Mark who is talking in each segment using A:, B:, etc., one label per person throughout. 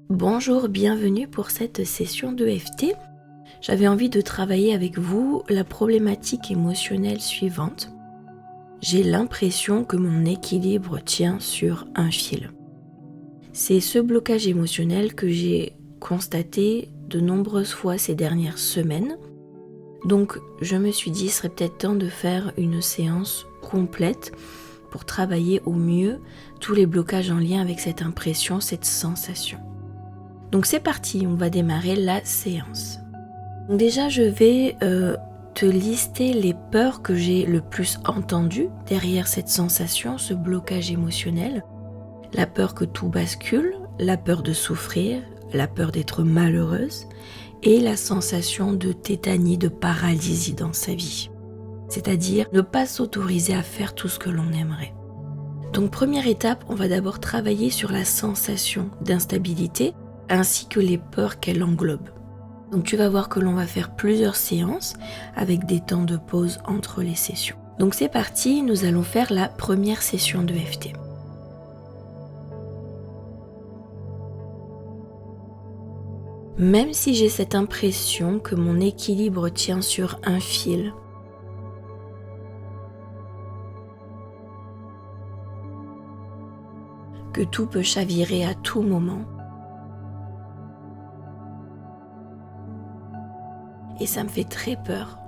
A: Bonjour, bienvenue pour cette session d'EFT. J'avais envie de travailler avec vous la problématique émotionnelle suivante. J'ai l'impression que mon équilibre tient sur un fil. C'est ce blocage émotionnel que j'ai constaté de nombreuses fois ces dernières semaines. Donc je me suis dit, il serait peut-être temps de faire une séance complète pour travailler au mieux tous les blocages en lien avec cette impression, cette sensation. Donc c'est parti, on va démarrer la séance. Donc déjà, je vais te lister les peurs que j'ai le plus entendues derrière cette sensation, ce blocage émotionnel. La peur que tout bascule, la peur de souffrir, la peur d'être malheureuse et la sensation de tétanie, de paralysie dans sa vie. C'est-à-dire ne pas s'autoriser à faire tout ce que l'on aimerait. Donc première étape, on va d'abord travailler sur la sensation d'instabilité ainsi que les peurs qu'elle englobe. Donc tu vas voir que l'on va faire plusieurs séances avec des temps de pause entre les sessions. Donc c'est parti, nous allons faire la première session d'EFT. Même si j'ai cette impression que mon équilibre tient sur un fil, que tout peut chavirer à tout moment, et ça me fait très peur.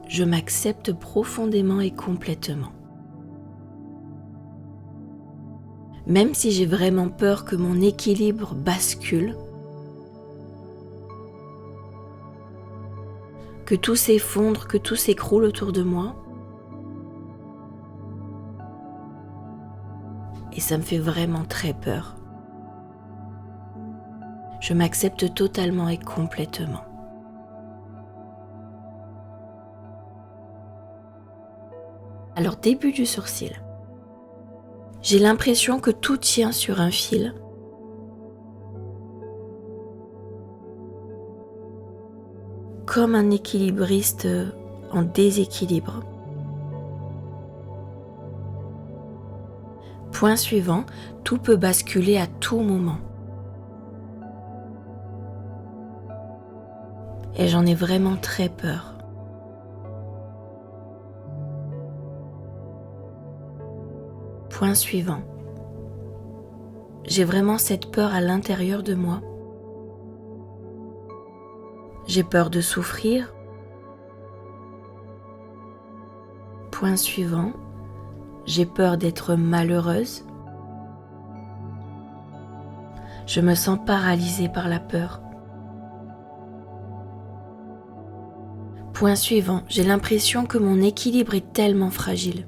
A: Je m'accepte profondément et complètement. Même si j'ai vraiment peur que mon équilibre bascule, que tout s'effondre, que tout s'écroule autour de moi, et ça me fait vraiment très peur. Je m'accepte totalement et complètement. Alors, début du sourcil. J'ai l'impression que tout tient sur un fil. Comme un équilibriste en déséquilibre. Point suivant, tout peut basculer à tout moment. Et j'en ai vraiment très peur. Point suivant. J'ai vraiment cette peur à l'intérieur de moi. J'ai peur de souffrir. Point suivant. J'ai peur d'être malheureuse. Je me sens paralysée par la peur. Point suivant. J'ai l'impression que mon équilibre est tellement fragile.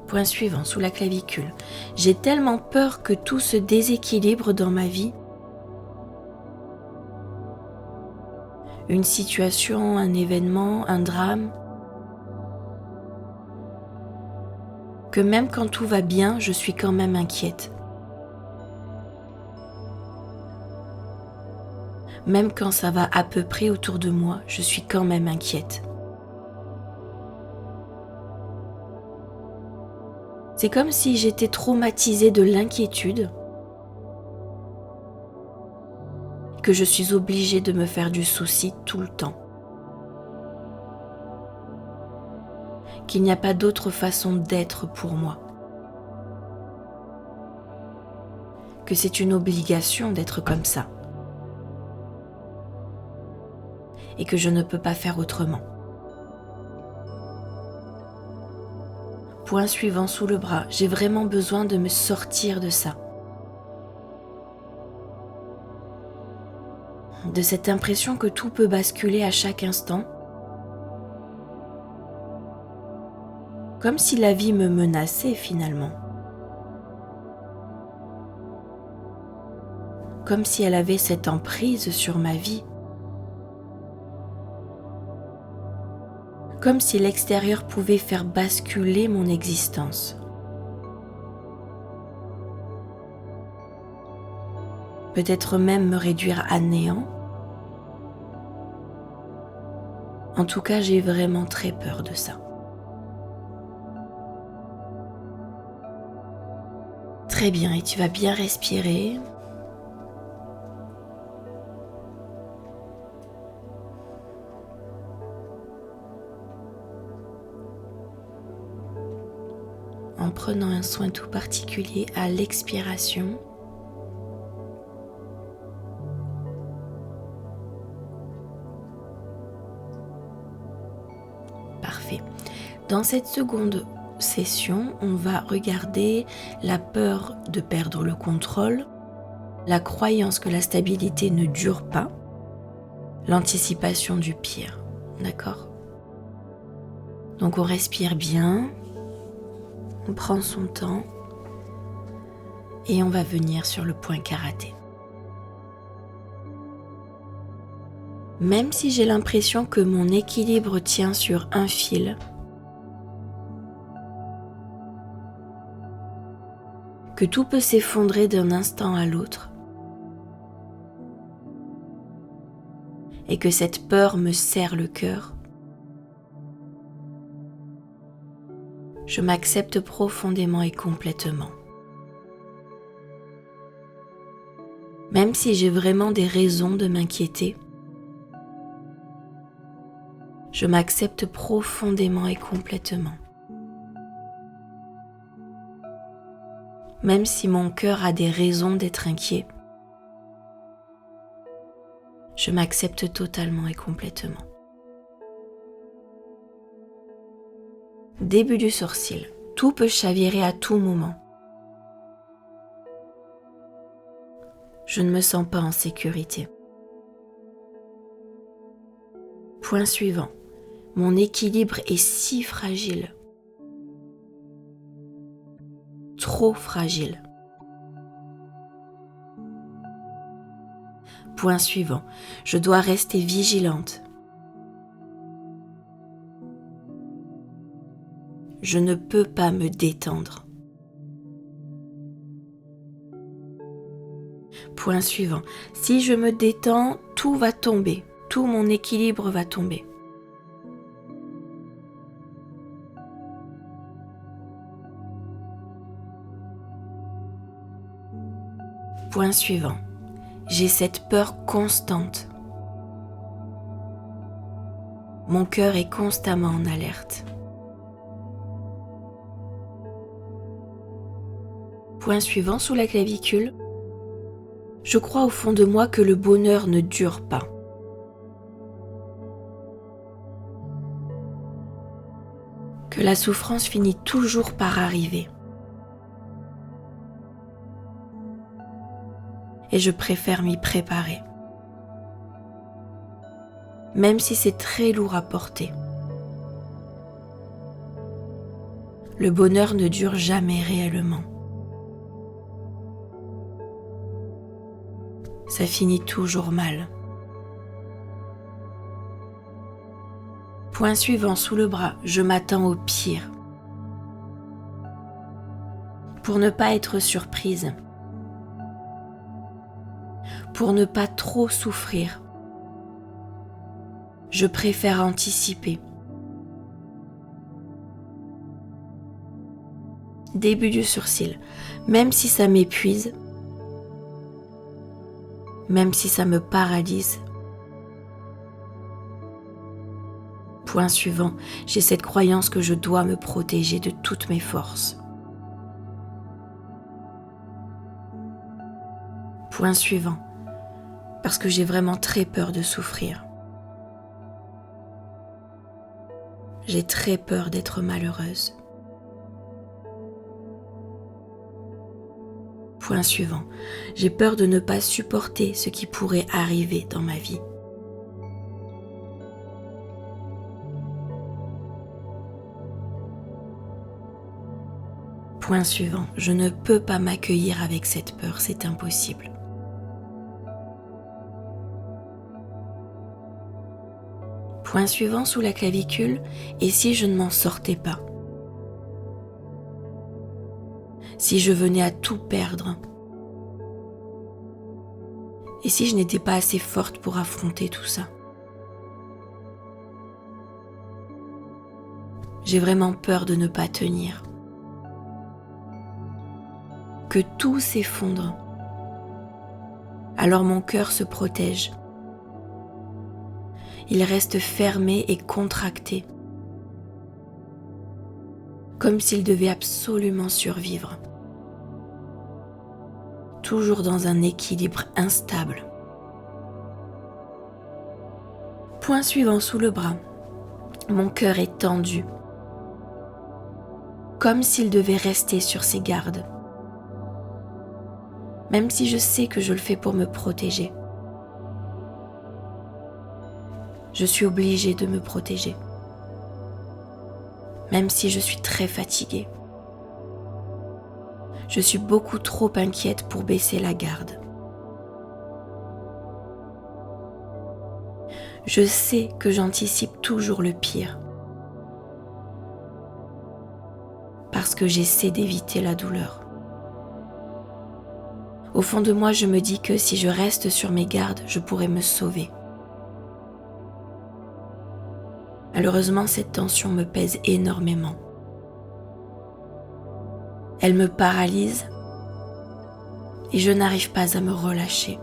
A: Point suivant, sous la clavicule. J'ai tellement peur que tout se déséquilibre dans ma vie. Une situation, un événement, un drame. Que même quand tout va bien, je suis quand même inquiète. Même quand ça va à peu près autour de moi, je suis quand même inquiète. C'est comme si j'étais traumatisée de l'inquiétude, que je suis obligée de me faire du souci tout le temps. Qu'il n'y a pas d'autre façon d'être pour moi. Que c'est une obligation d'être comme ça. Et que je ne peux pas faire autrement. Point suivant sous le bras, j'ai vraiment besoin de me sortir de ça. De cette impression que tout peut basculer à chaque instant. Comme si la vie me menaçait finalement. Comme si elle avait cette emprise sur ma vie. Comme si l'extérieur pouvait faire basculer mon existence. Peut-être même me réduire à néant. En tout cas, j'ai vraiment très peur de ça. Très bien, et tu vas bien respirer. En prenant un soin tout particulier à l'expiration. Parfait. Dans cette seconde session, on va regarder la peur de perdre le contrôle, la croyance que la stabilité ne dure pas, l'anticipation du pire. D'accord ? Donc on respire bien, on prend son temps et on va venir sur le point karaté. Même si j'ai l'impression que mon équilibre tient sur un fil, que tout peut s'effondrer d'un instant à l'autre, et que cette peur me serre le cœur, je m'accepte profondément et complètement. Même si j'ai vraiment des raisons de m'inquiéter, je m'accepte profondément et complètement. Même si mon cœur a des raisons d'être inquiet, je m'accepte totalement et complètement. Début du sourcil. Tout peut chavirer à tout moment. Je ne me sens pas en sécurité. Point suivant. Mon équilibre est si fragile. Trop fragile. Point suivant. Je dois rester vigilante. Je ne peux pas me détendre. Point suivant. Si je me détends, tout va tomber. Tout mon équilibre va tomber. Point suivant. J'ai cette peur constante. Mon cœur est constamment en alerte. Point suivant sous la clavicule. Je crois au fond de moi que le bonheur ne dure pas. Que la souffrance finit toujours par arriver. Et je préfère m'y préparer. Même si c'est très lourd à porter. Le bonheur ne dure jamais réellement. Ça finit toujours mal. Point suivant sous le bras, je m'attends au pire. Pour ne pas être surprise. Pour ne pas trop souffrir. Je préfère anticiper. Début du sourcil. Même si ça m'épuise, même si ça me paralyse. Point suivant. J'ai cette croyance que je dois me protéger de toutes mes forces. Point suivant. Parce que j'ai vraiment très peur de souffrir. J'ai très peur d'être malheureuse. Point suivant. J'ai peur de ne pas supporter ce qui pourrait arriver dans ma vie. Point suivant. Je ne peux pas m'accueillir avec cette peur, c'est impossible. Point suivant sous la clavicule, et si je ne m'en sortais pas? Si je venais à tout perdre? Et si je n'étais pas assez forte pour affronter tout ça? J'ai vraiment peur de ne pas tenir. Que tout s'effondre. Alors mon cœur se protège. Il reste fermé et contracté, comme s'il devait absolument survivre. Toujours dans un équilibre instable. Point suivant sous le bras. Mon cœur est tendu, comme s'il devait rester sur ses gardes. Même si je sais que je le fais pour me protéger. Je suis obligée de me protéger. Même si je suis très fatiguée. Je suis beaucoup trop inquiète pour baisser la garde. Je sais que j'anticipe toujours le pire. Parce que j'essaie d'éviter la douleur. Au fond de moi, je me dis que si je reste sur mes gardes, je pourrais me sauver. Malheureusement, cette tension me pèse énormément. Elle me paralyse et je n'arrive pas à me relâcher.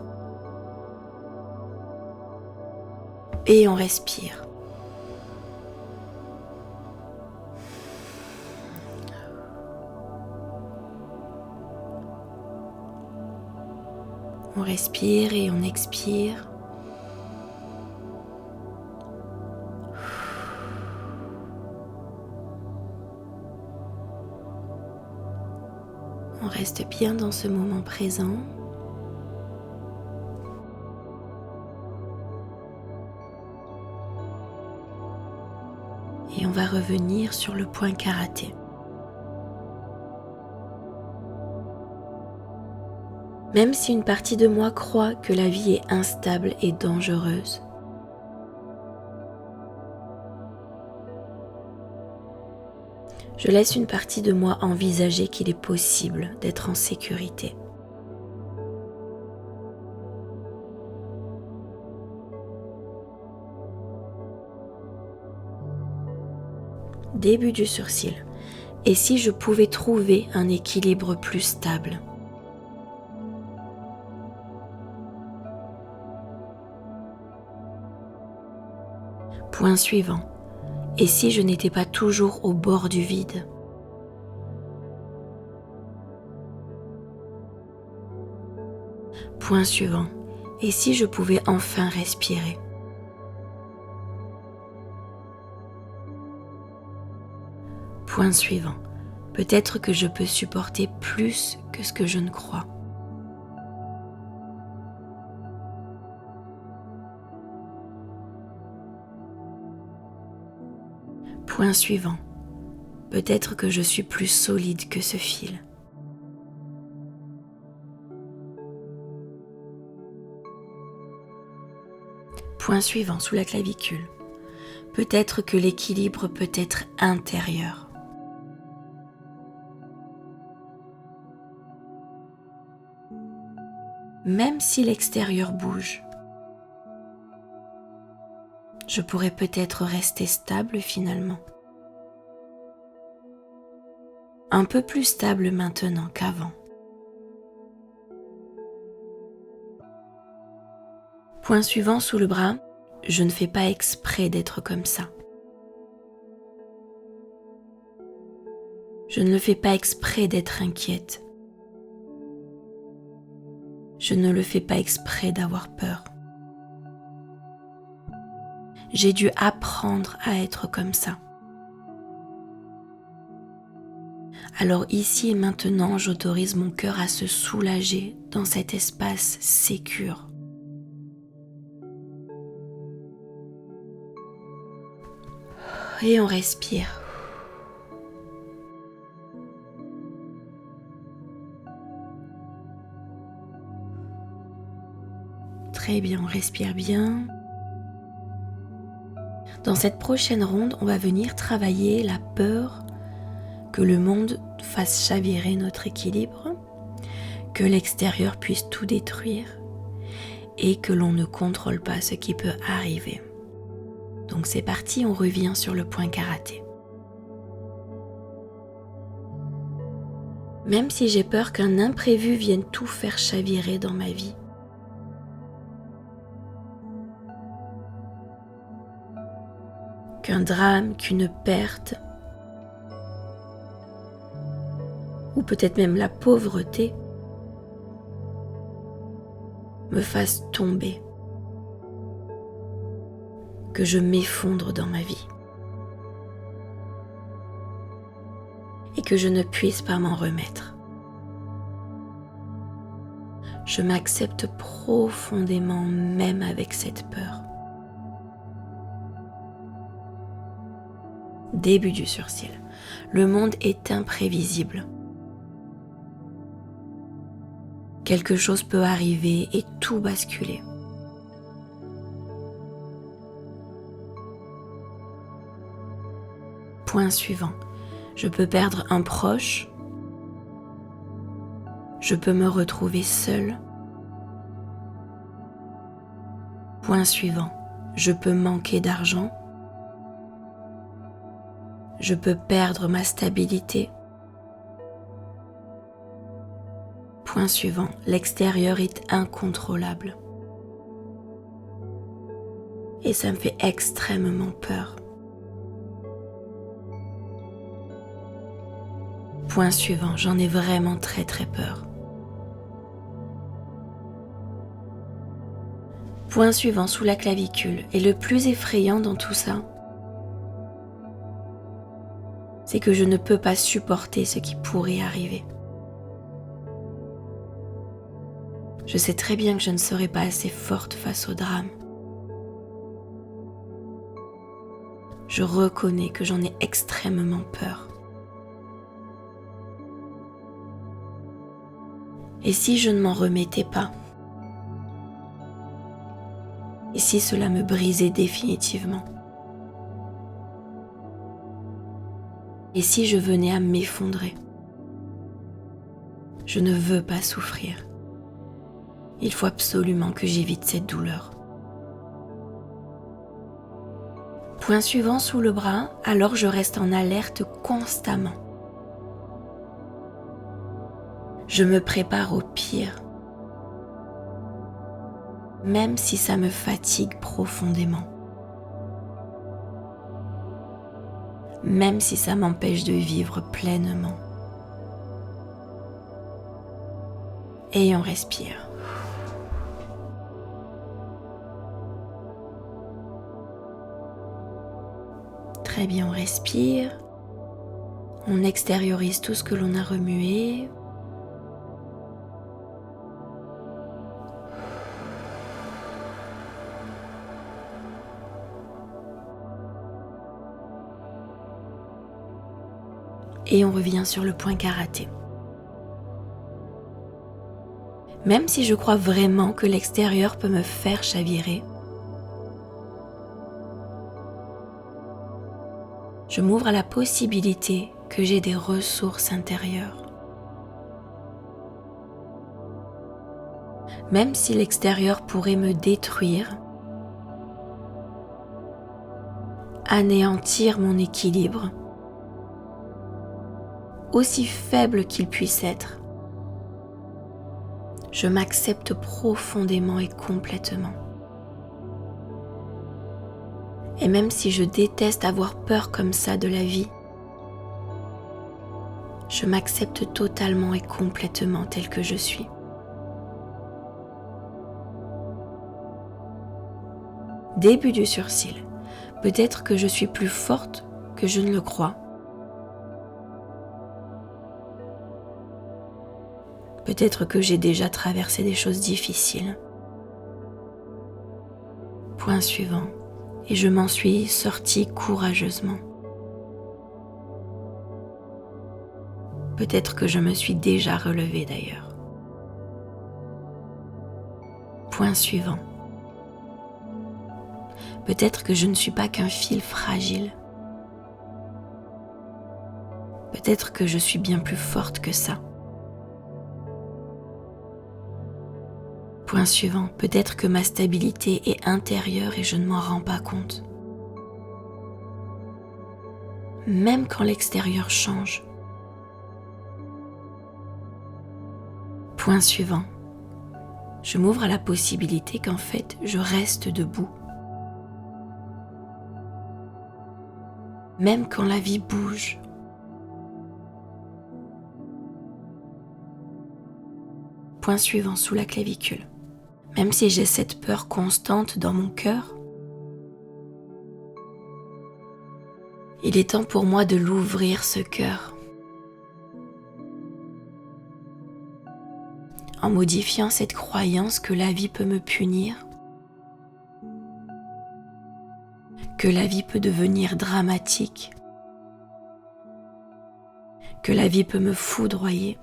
A: Et on respire. On respire et on expire. On reste bien dans ce moment présent. Et on va revenir sur le point karaté. Même si une partie de moi croit que la vie est instable et dangereuse, je laisse une partie de moi envisager qu'il est possible d'être en sécurité. Début du sourcil. Et si je pouvais trouver un équilibre plus stable ? Point suivant. Et si je n'étais pas toujours au bord du vide ? Point suivant. Et si je pouvais enfin respirer ? Point suivant. Peut-être que je peux supporter plus que ce que je ne crois. Point suivant. Peut-être que je suis plus solide que ce fil. Point suivant sous la clavicule. Peut-être que l'équilibre peut être intérieur. Même si l'extérieur bouge, je pourrais peut-être rester stable finalement. Un peu plus stable maintenant qu'avant. Point suivant sous le bras, je ne fais pas exprès d'être comme ça. Je ne le fais pas exprès d'être inquiète. Je ne le fais pas exprès d'avoir peur. J'ai dû apprendre à être comme ça. Alors ici et maintenant, j'autorise mon cœur à se soulager dans cet espace sécure. Et on respire. Très bien, on respire bien. Dans cette prochaine ronde, on va venir travailler la peur que le monde fasse chavirer notre équilibre, que l'extérieur puisse tout détruire et que l'on ne contrôle pas ce qui peut arriver. Donc c'est parti, on revient sur le point karaté. Même si j'ai peur qu'un imprévu vienne tout faire chavirer dans ma vie. Qu'un drame, qu'une perte, ou peut-être même la pauvreté, me fasse tomber, que je m'effondre dans ma vie et que je ne puisse pas m'en remettre. Je m'accepte profondément même avec cette peur. Début du sursil. Le monde est imprévisible. Quelque chose peut arriver et tout basculer. Point suivant. Je peux perdre un proche. Je peux me retrouver seule. Point suivant. Je peux manquer d'argent. Je peux perdre ma stabilité. Point suivant. L'extérieur est incontrôlable. Et ça me fait extrêmement peur. Point suivant. J'en ai vraiment très très peur. Point suivant sous la clavicule. Et le plus effrayant dans tout ça, c'est que je ne peux pas supporter ce qui pourrait arriver. Je sais très bien que je ne serai pas assez forte face au drame. Je reconnais que j'en ai extrêmement peur. Et si je ne m'en remettais pas? Et si cela me brisait définitivement? Et si je venais à m'effondrer? Je ne veux pas souffrir. Il faut absolument que j'évite cette douleur. Point suivant sous le bras, alors je reste en alerte constamment. Je me prépare au pire, même si ça me fatigue profondément. Même si ça m'empêche de vivre pleinement. Et on respire. Très bien, on respire. On extériorise tout ce que l'on a remué. Et on revient sur le point karaté. Même si je crois vraiment que l'extérieur peut me faire chavirer, je m'ouvre à la possibilité que j'ai des ressources intérieures. Même si l'extérieur pourrait me détruire, anéantir mon équilibre, aussi faible qu'il puisse être, je m'accepte profondément et complètement. Et même si je déteste avoir peur comme ça de la vie, je m'accepte totalement et complètement tel que je suis. Début du sursil. Peut-être que je suis plus forte que je ne le crois. Peut-être que j'ai déjà traversé des choses difficiles. Point suivant. Et je m'en suis sortie courageusement. Peut-être que je me suis déjà relevée d'ailleurs. Point suivant. Peut-être que je ne suis pas qu'un fil fragile. Peut-être que je suis bien plus forte que ça. Point suivant, peut-être que ma stabilité est intérieure et je ne m'en rends pas compte. Même quand l'extérieur change, Point suivant. Je m'ouvre à la possibilité qu'en fait, je reste debout. Même quand la vie bouge. Point suivant sous la clavicule. Même si j'ai cette peur constante dans mon cœur, il est temps pour moi de l'ouvrir, ce cœur, en modifiant cette croyance que la vie peut me punir, que la vie peut devenir dramatique, que la vie peut me foudroyer.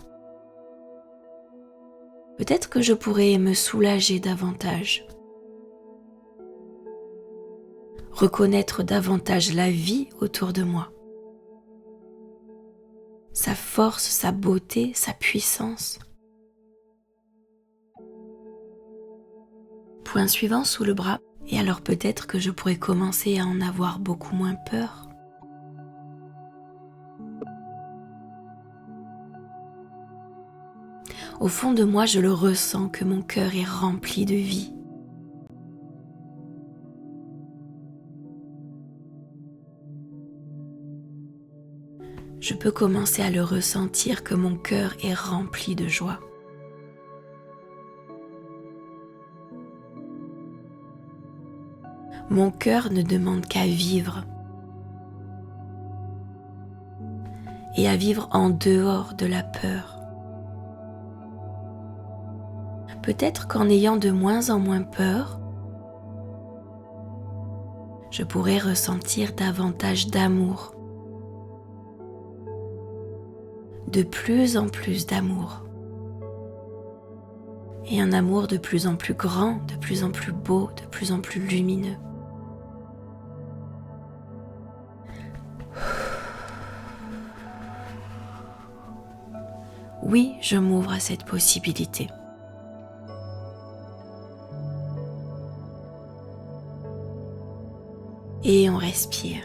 A: Peut-être que je pourrais me soulager davantage, reconnaître davantage la vie autour de moi, sa force, sa beauté, sa puissance. Point suivant sous le bras, et alors peut-être que je pourrais commencer à en avoir beaucoup moins peur. Au fond de moi, je le ressens que mon cœur est rempli de vie. Je peux commencer à le ressentir que mon cœur est rempli de joie. Mon cœur ne demande qu'à vivre et à vivre en dehors de la peur. Peut-être qu'en ayant de moins en moins peur, je pourrais ressentir davantage d'amour, de plus en plus d'amour, et un amour de plus en plus grand, de plus en plus beau, de plus en plus lumineux. Oui, je m'ouvre à cette possibilité. Et on respire.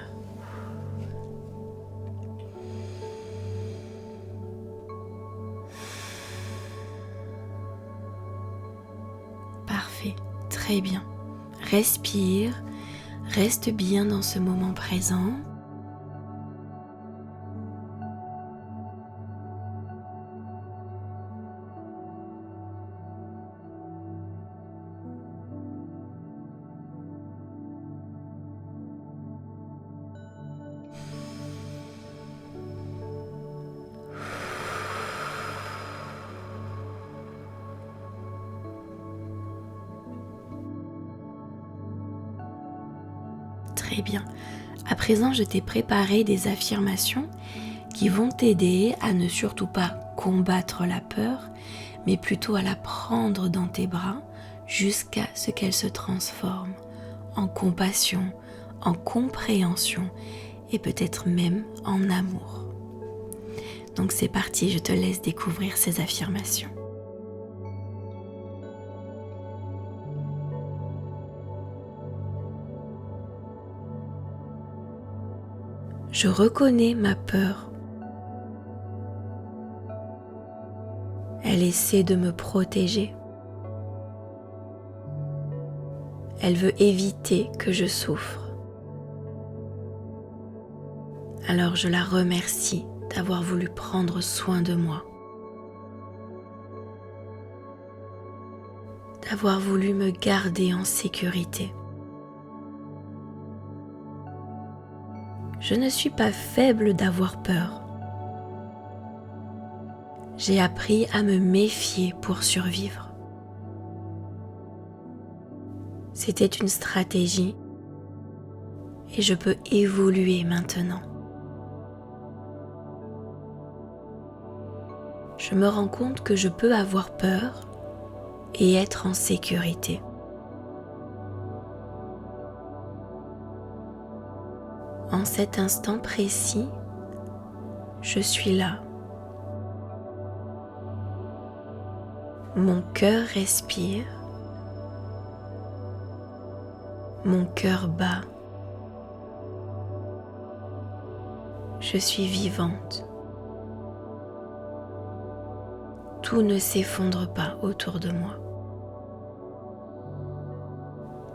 A: Parfait, très bien. Respire, reste bien dans ce moment présent. Très bien. À présent, je t'ai préparé des affirmations qui vont t'aider à ne surtout pas combattre la peur, mais plutôt à la prendre dans tes bras jusqu'à ce qu'elle se transforme en compassion, en compréhension et peut-être même en amour. Donc c'est parti, je te laisse découvrir ces affirmations. Je reconnais ma peur. Elle essaie de me protéger. Elle veut éviter que je souffre. Alors je la remercie d'avoir voulu prendre soin de moi, d'avoir voulu me garder en sécurité. Je ne suis pas faible d'avoir peur. J'ai appris à me méfier pour survivre. C'était une stratégie et je peux évoluer maintenant. Je me rends compte que je peux avoir peur et être en sécurité. En cet instant précis, je suis là. Mon cœur respire. Mon cœur bat. Je suis vivante. tout ne s'effondre pas autour de moi.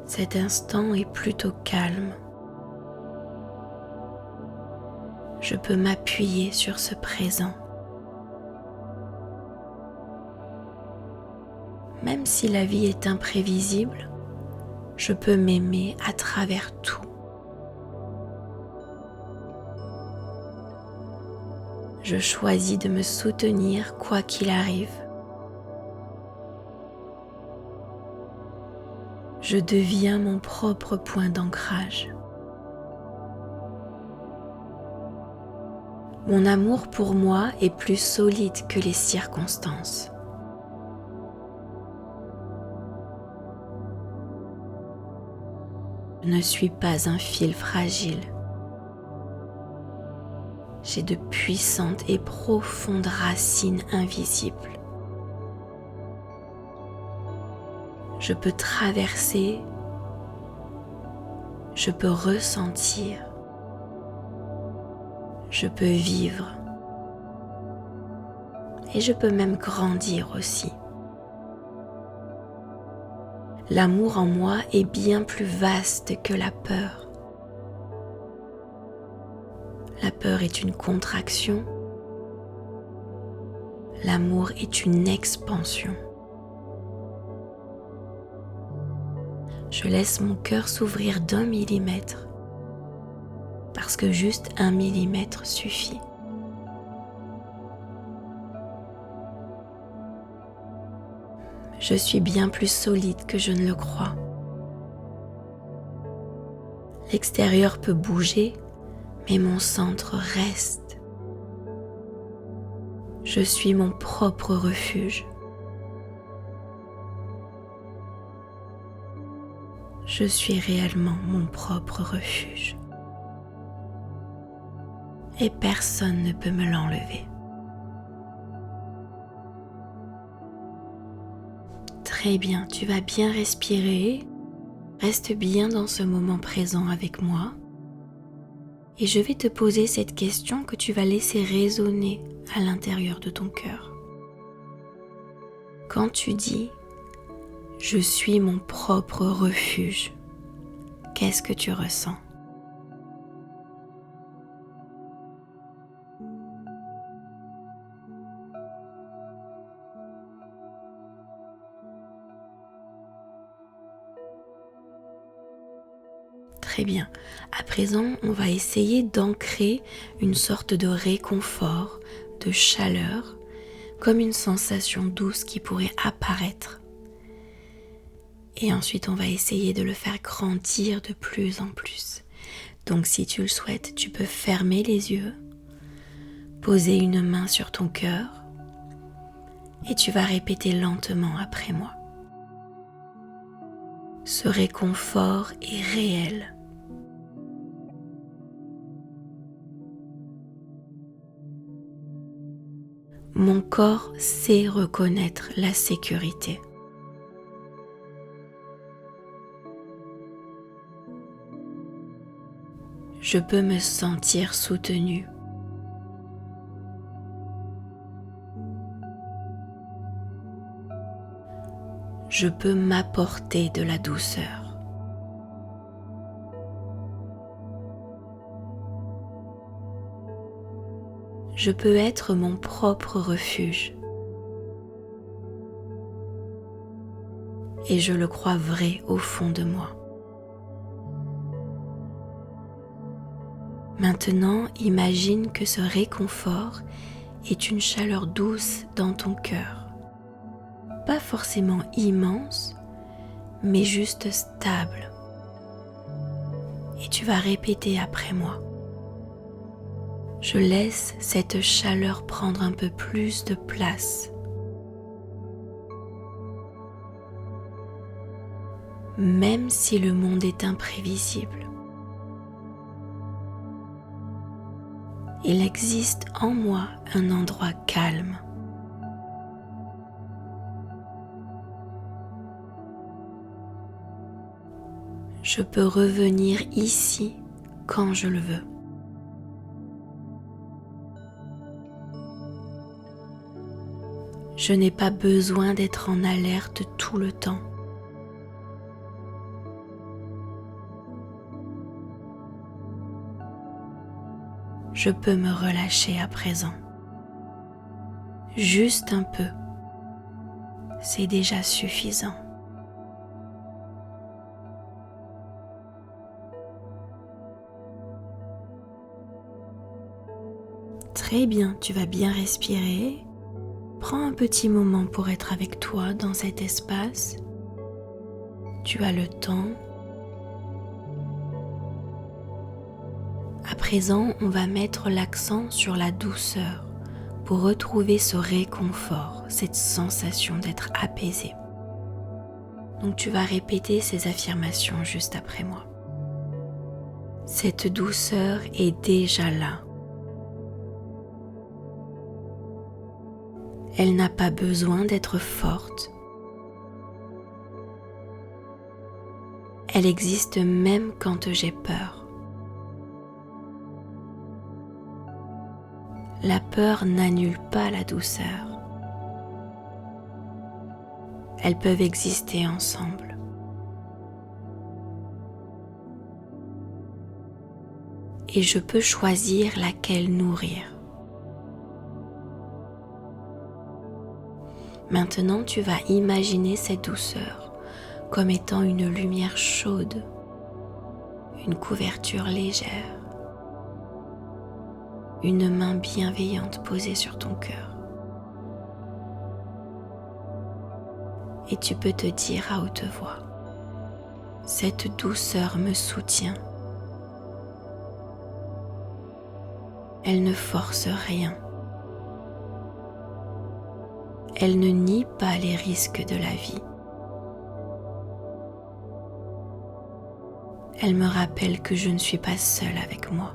A: Cet instant est plutôt calme. Je peux m'appuyer sur ce présent. Même si la vie est imprévisible, je peux m'aimer à travers tout. Je choisis de me soutenir quoi qu'il arrive. Je deviens mon propre point d'ancrage. Mon amour pour moi est plus solide que les circonstances. Je ne suis pas un fil fragile. J'ai de puissantes et profondes racines invisibles. Je peux traverser, je peux ressentir, je peux vivre et je peux même grandir aussi. L'amour en moi est bien plus vaste que la peur. La peur est une contraction. L'amour est une expansion. Je laisse mon cœur s'ouvrir d'1 millimètre parce que juste 1 millimètre suffit. Je suis bien plus solide que je ne le crois. L'extérieur peut bouger, mais mon centre reste. Je suis mon propre refuge. Je suis réellement mon propre refuge. Et personne ne peut me l'enlever. Très bien, tu vas bien respirer. Reste bien dans ce moment présent avec moi. Et je vais te poser cette question que tu vas laisser résonner à l'intérieur de ton cœur. Quand tu dis « Je suis mon propre refuge », qu'est-ce que tu ressens ? Très bien. À présent, on va essayer d'ancrer une sorte de réconfort, de chaleur, comme une sensation douce qui pourrait apparaître. Et ensuite, on va essayer de le faire grandir de plus en plus. Donc, si tu le souhaites, tu peux fermer les yeux, poser une main sur ton cœur et tu vas répéter lentement après moi. Ce réconfort est réel. Mon corps sait reconnaître la sécurité. Je peux me sentir soutenu. Je peux m'apporter de la douceur. Je peux être mon propre refuge. Et je le crois vrai au fond de moi. Maintenant, imagine que ce réconfort est une chaleur douce dans ton cœur. Pas forcément immense, mais juste stable. Et tu vas répéter après moi. Je laisse cette chaleur prendre un peu plus de place. Même si le monde est imprévisible, il existe en moi un endroit calme. Je peux revenir ici quand je le veux. Je n'ai pas besoin d'être en alerte tout le temps. Je peux me relâcher à présent. Juste un peu, c'est déjà suffisant. Très bien, tu vas bien respirer. Prends un petit moment pour être avec toi dans cet espace. Tu as le temps. À présent, on va mettre l'accent sur la douceur pour retrouver ce réconfort, cette sensation d'être apaisé. Donc tu vas répéter ces affirmations juste après moi. Cette douceur est déjà là. Elle n'a pas besoin d'être forte. Elle existe même quand j'ai peur. La peur n'annule pas la douceur. Elles peuvent exister ensemble. Et je peux choisir laquelle nourrir. Maintenant, tu vas imaginer cette douceur comme étant une lumière chaude, une couverture légère, une main bienveillante posée sur ton cœur. Et tu peux te dire à haute voix, cette douceur me soutient. Elle ne force rien. Elle ne nie pas les risques de la vie. Elle me rappelle que je ne suis pas seule avec moi.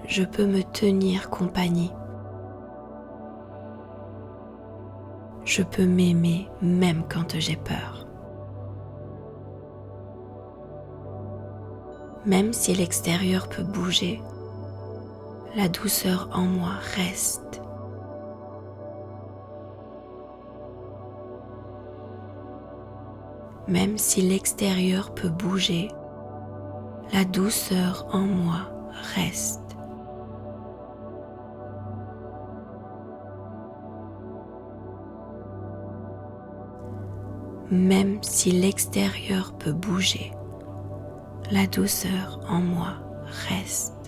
A: Je peux me tenir compagnie. Je peux m'aimer même quand j'ai peur. Même si l'extérieur peut bouger, la douceur en moi reste. Même si l'extérieur peut bouger, la douceur en moi reste. Même si l'extérieur peut bouger, la douceur en moi reste.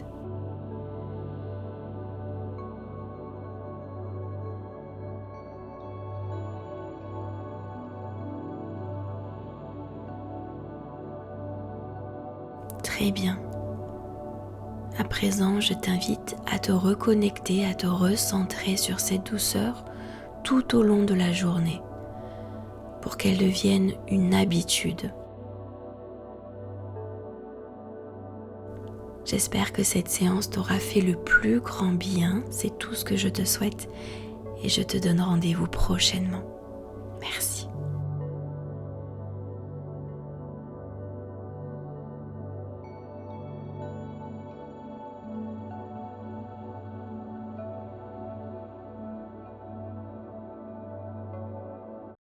A: Très bien. À présent, je t'invite à te reconnecter, à te recentrer sur cette douceur tout au long de la journée pour qu'elle devienne une habitude. J'espère que cette séance t'aura fait le plus grand bien, c'est tout ce que je te souhaite et je te donne rendez-vous prochainement. Merci.